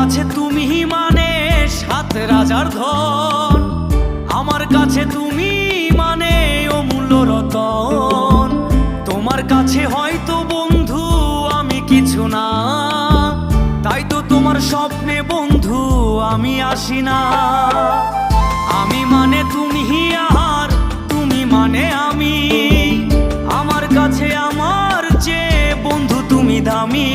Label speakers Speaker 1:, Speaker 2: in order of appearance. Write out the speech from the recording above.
Speaker 1: কাছে তুমি মানে সাত রাজার ধন, আমার কাছে তুমি মানে অমূল্য রতন। তোমার কাছে হয়তো বন্ধু আমি কিছু না, তাই তো তোমার স্বপ্নে বন্ধু আমি আসি না। আমি মানে তুমি আর তুমি মানে আমি, আমার কাছে আমার যে বন্ধু তুমি দামি।